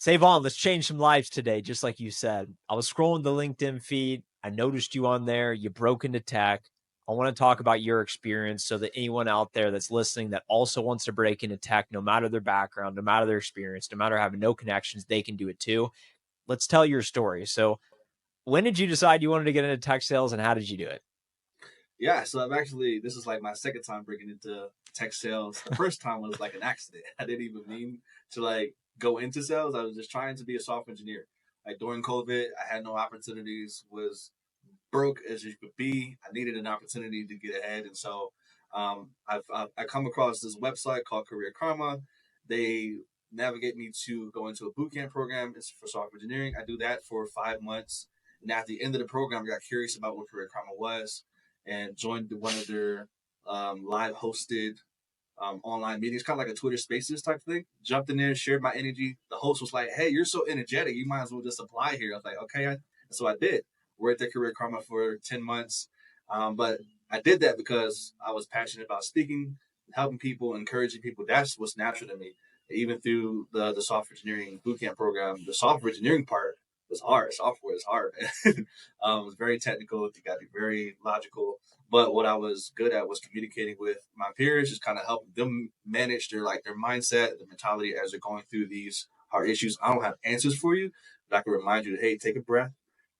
Saivon, let's change some lives today, just like you said. I was scrolling the LinkedIn feed. I noticed you on there. You broke into tech. I want to talk about your experience so that anyone out there that's listening that also wants to break into tech, no matter their background, no matter their experience, no matter having no connections, they can do it too. Let's tell your story. So, when did you decide you wanted to get into tech sales and how did you do it? Yeah, so this is like my second time breaking into tech sales. The first time was like an accident. I didn't even mean to like go into sales. I was just trying to be a software engineer. Like during COVID, I had no opportunities, was broke as you could be. I needed an opportunity to get ahead. And so I come across this website called Career Karma. They navigate me to go into a boot camp program. It's for software engineering. I do that for 5 months. And at the end of the program, I got curious about what Career Karma was and joined one of their live hosted online meetings, kind of like a Twitter Spaces type thing. Jumped in there, shared my energy. The host was like, "Hey, you're so energetic. You might as well just apply here." I was like, "Okay." So I did. Worked at Career Karma for 10 months. But I did that because I was passionate about speaking, helping people, encouraging people. That's what's natural to me. Even through the software engineering bootcamp program, the software engineering part was hard. Software is hard. It was very technical. You got to be very logical. But what I was good at was communicating with my peers, just kind of helping them manage their mindset, their mentality as they're going through these hard issues. I don't have answers for you, but I can remind you, hey, take a breath,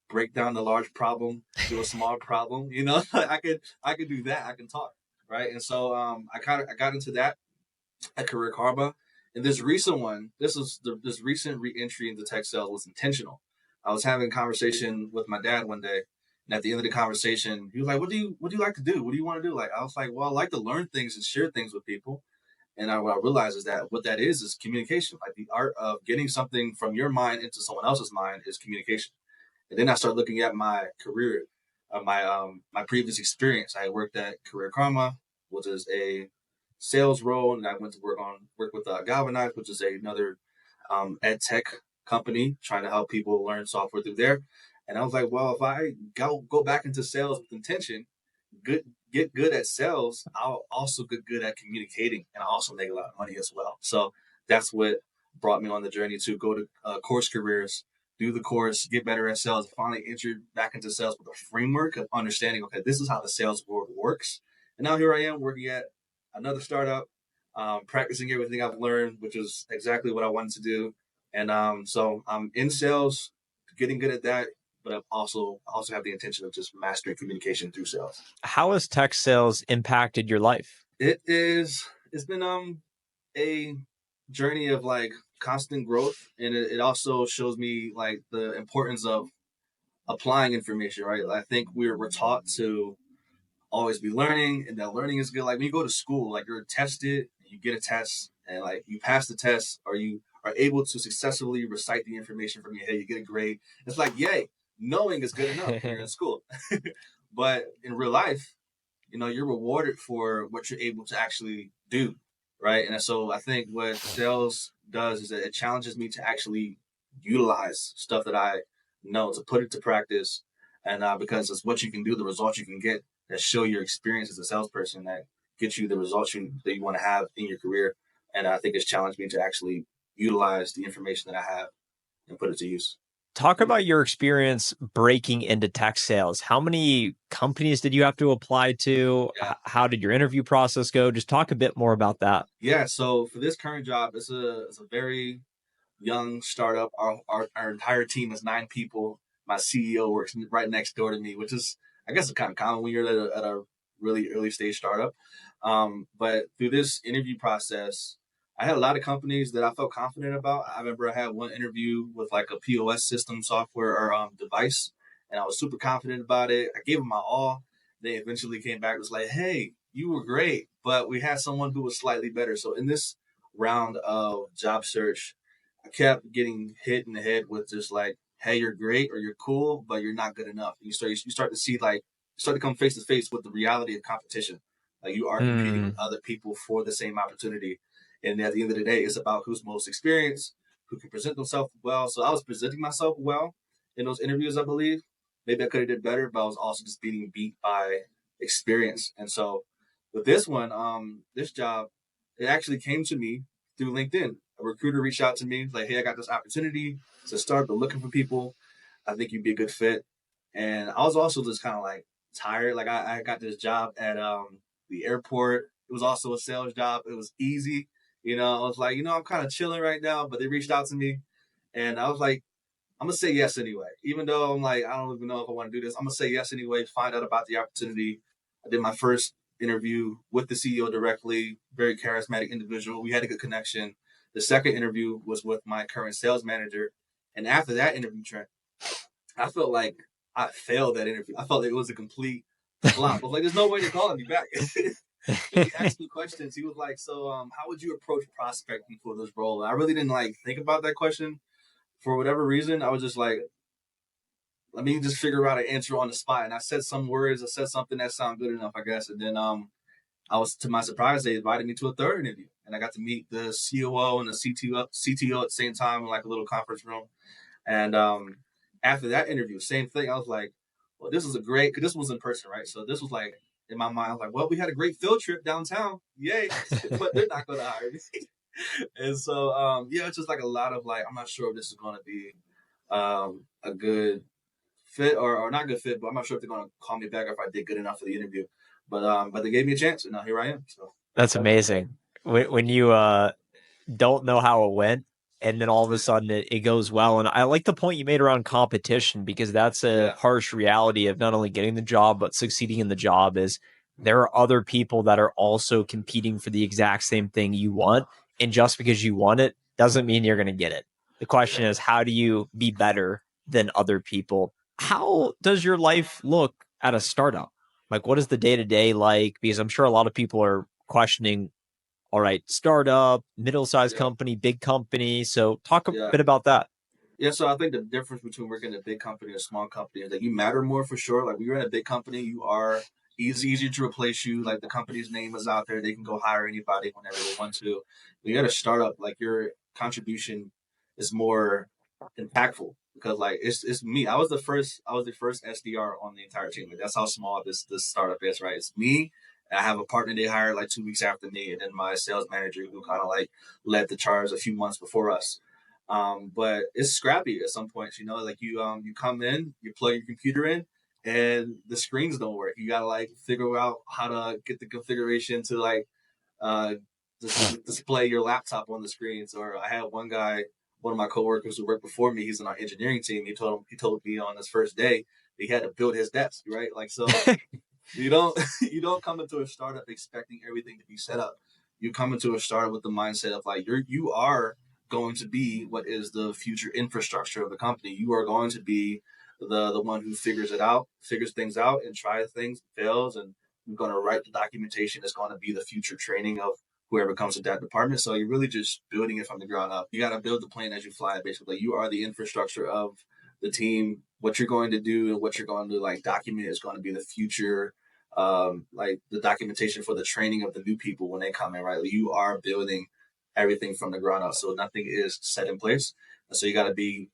break down the large problem to a small problem. I could do that. I can talk, right? And so I got into that at Career Karma. And this recent one, this recent re-entry into tech sales was intentional. I was having a conversation with my dad one day, and at the end of the conversation, he was like, what do you like to do? What do you want to do?" Like, I was like, "Well, I like to learn things and share things with people." And what I realized is that what that is communication. Like the art of getting something from your mind into someone else's mind is communication. And then I started looking at my career, my previous experience. I worked at Career Karma, which is a sales role, and I went to work with Galvanize, which is another ed tech company trying to help people learn software through there. And I was like, well, if I go back into sales with intention, good get good at sales, I'll also get good at communicating, and I also make a lot of money as well. So that's what brought me on the journey to go to CourseCareers, do the course, get better at sales, finally entered back into sales with a framework of understanding, okay, this is how the sales world works. And now here I am working at another startup, practicing everything I've learned, which is exactly what I wanted to do. And so I'm in sales, getting good at that, but I also have the intention of just mastering communication through sales. How has tech sales impacted your life? It's been a journey of like constant growth, and it also shows me like the importance of applying information, right? I think we're taught to always be learning, and that learning is good. Like when you go to school, like you're tested, you get a test, and like you pass the test, or you are able to successfully recite the information from your head, you get a grade. It's like, yay, knowing is good enough when you're in school. But in real life, you're rewarded for what you're able to actually do, right? And so I think what sales does is that it challenges me to actually utilize stuff that I know, to put it to practice, and because it's what you can do, the results you can get that show your experience as a salesperson, that get you the results that you want to have in your career. And I think it's challenged me to actually utilize the information that I have and put it to use. Talk about your experience breaking into tech sales. How many companies did you have to apply to? Yeah. How did your interview process go? Just talk a bit more about that. Yeah. So for this current job, it's a very young startup. Our entire team is 9 people. My CEO works right next door to me, which is, I guess, kind of common when you're at a really early stage startup. But through this interview process, I had a lot of companies that I felt confident about. I remember I had one interview with like a POS system software or device, and I was super confident about it. I gave them my all. They eventually came back and was like, "Hey, you were great, but we had someone who was slightly better." So in this round of job search, I kept getting hit in the head with just like, "Hey, you're great or you're cool, but you're not good enough." And you start to see like, you start to come face to face with the reality of competition. Like you are competing with Mm. other people for the same opportunity, and at the end of the day, it's about who's most experienced, who can present themselves well. So I was presenting myself well in those interviews, I believe. Maybe I could have did better, but I was also just being beat by experience. And so with this one, this job, it actually came to me through LinkedIn. A recruiter reached out to me like, "Hey, I got this opportunity to start, but looking for people. I think you'd be a good fit." And I was also just kind of like tired. Like I got this job at the airport. It was also a sales job. It was easy. I was like, I'm kind of chilling right now, but they reached out to me, and I was like, I'm gonna say yes anyway. Even though I'm like, I don't even know if I want to do this. I'm gonna say yes anyway. Find out about the opportunity. I did my first interview with the CEO directly. Very charismatic individual. We had a good connection. The second interview was with my current sales manager, and after that interview, Trent, I felt like I failed that interview. I felt like it was a complete flop. I was like, there's no way they're calling me back. He asked me questions. He was like, so how would you approach prospecting for this role? And I really didn't like think about that question for whatever reason. I was just like, let me just figure out an answer on the spot. And I said some words. I said something that sounded good enough, I guess. And then I was, to my surprise, they invited me to a third interview, and I got to meet the COO and the CTO at the same time in like a little conference room. And after that interview, same thing. I was like, well, this is a great, because this was in person, right? So this was like, in my mind, I was like, well, we had a great field trip downtown. Yay. But they're not going to hire me. And so, yeah, it's just like a lot of like, I'm not sure if this is going to be a good fit or not good fit, but I'm not sure if they're going to call me back if I did good enough for the interview. But they gave me a chance, and now here I am. So That's amazing. When you don't know how it went, and then all of a sudden it goes well. And I like the point you made around competition, because that's a yeah, harsh reality of not only getting the job, but succeeding in the job is there are other people that are also competing for the exact same thing you want. And just because you want it doesn't mean you're going to get it. The question yeah. is, how do you be better than other people? How does your life look at a startup? Like, what is the day to day like? Because I'm sure a lot of people are questioning, all right, startup, middle sized Yeah, company, big company. So talk a yeah. bit about that. Yeah, so I think the difference between working at a big company and a small company is that you matter more for sure. Like when you're in a big company, you are easier to replace you. Like the company's name is out there; they can go hire anybody whenever they want to. When you're at a startup, like your contribution is more impactful because like it's me. I was the first SDR on the entire team. Like, that's how small this startup is, right? It's me. I have a partner they hired like 2 weeks after me, and then my sales manager who kind of like led the charge a few months before us. But it's scrappy at some points, like you come in, you plug your computer in, and the screens don't work. You gotta like figure out how to get the configuration to like uh display your laptop on the screens. Or I had one of my coworkers who worked before me, he's in our engineering team. He told me on his first day he had to build his desk, right? Like so you don't you don't come into a startup expecting everything to be set up. You come into a startup with the mindset of like you are going to be what is the future infrastructure of the company. You are going to be the one who figures things out and tries things, fails, and you're going to write the documentation that's going to be the future training of whoever comes to that department. So you're really just building it from the ground up. You got to build the plane as you fly it. Basically, you are the infrastructure of the team. What you're going to do and what you're going to like document is going to be the future, like the documentation for the training of the new people when they come in, right? Like you are building everything from the ground up, so nothing is set in place, and so you got to be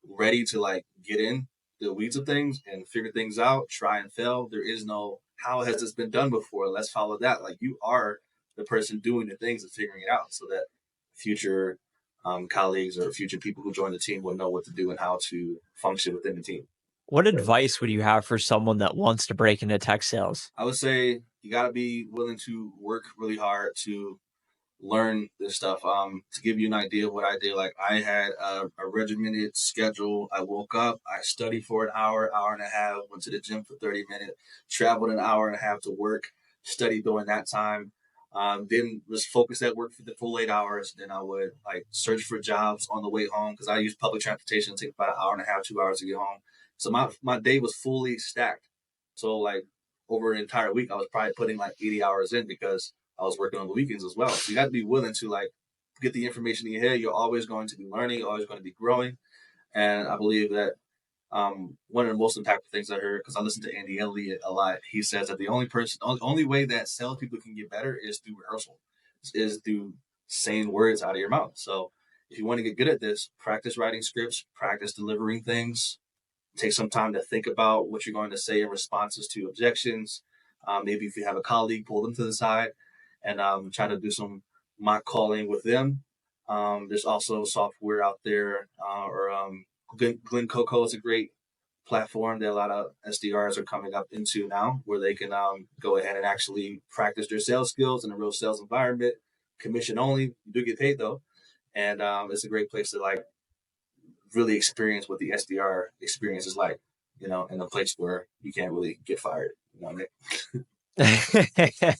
ready to like get in the weeds of things and figure things out, try and fail. There is no how has this been done before. Let's follow that. Like you are the person doing the things and figuring it out, so that future colleagues or future people who join the team will know what to do and how to function within the team. What advice would you have for someone that wants to break into tech sales? I would say you got to be willing to work really hard to learn this stuff. To give you an idea of what I did, like I had a regimented schedule. I woke up, I studied for an hour, hour and a half, went to the gym for 30 minutes, traveled an hour and a half to work, studied during that time. Then was focused at work for the full 8 hours. Then I would like search for jobs on the way home because I use public transportation. It takes about an hour and a half, 2 hours to get home. So my day was fully stacked. So like over an entire week, I was probably putting like 80 hours in because I was working on the weekends as well. So you got to be willing to like get the information in your head. You're always going to be learning, you're always going to be growing. And I believe that one of the most impactful things I heard, because I listen to Andy Elliott a lot, he says that the only way that salespeople can get better is through rehearsal, is through saying words out of your mouth. So if you want to get good at this, practice writing scripts, practice delivering things, take some time to think about what you're going to say in responses to objections. Maybe if you have a colleague, pull them to the side and try to do some mock calling with them. There's also software out there, or Glen Coco is a great platform that a lot of SDRs are coming up into now, where they can go ahead and actually practice their sales skills in a real sales environment. Commission only, you do get paid though, and it's a great place to like really experience what the SDR experience is like, in a place where you can't really get fired. You know what I mean?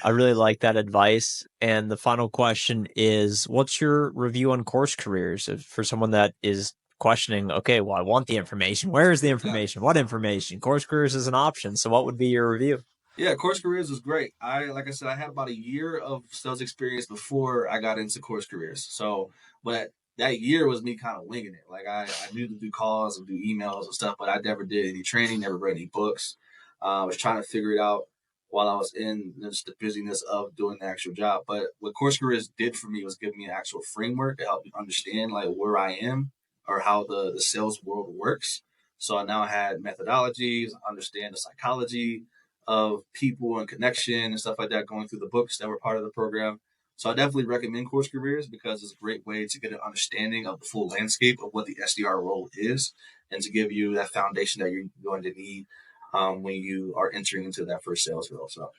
I really like that advice. And the final question is, what's your review on Course Careers for someone that is questioning, okay, well, I want the information. Where is the information? What information? Course Careers is an option. So what would be your review? Yeah, CourseCareers was great. Like I said, I had about a year of sales experience before I got into CourseCareers. So, but that year was me kind of winging it. Like I knew to do calls and do emails and stuff, but I never did any training, never read any books. I was trying to figure it out while I was in just the busyness of doing the actual job. But what CourseCareers did for me was give me an actual framework to help me understand like where I am or how the sales world works. So I now had methodologies, understand the psychology of people and connection and stuff like that going through the books that were part of the program. So I definitely recommend CourseCareers because it's a great way to get an understanding of the full landscape of what the SDR role is and to give you that foundation that you're going to need when you are entering into that first sales role. So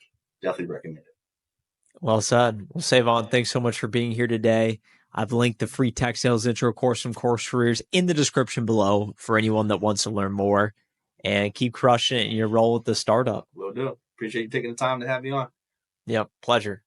definitely recommend it. Well said. Well, Saivon, thanks so much for being here today. I've linked the free tech sales intro course from Course Careers in the description below for anyone that wants to learn more, and keep crushing it in your role with the startup. Will do. Appreciate you taking the time to have me on. Yep. Pleasure.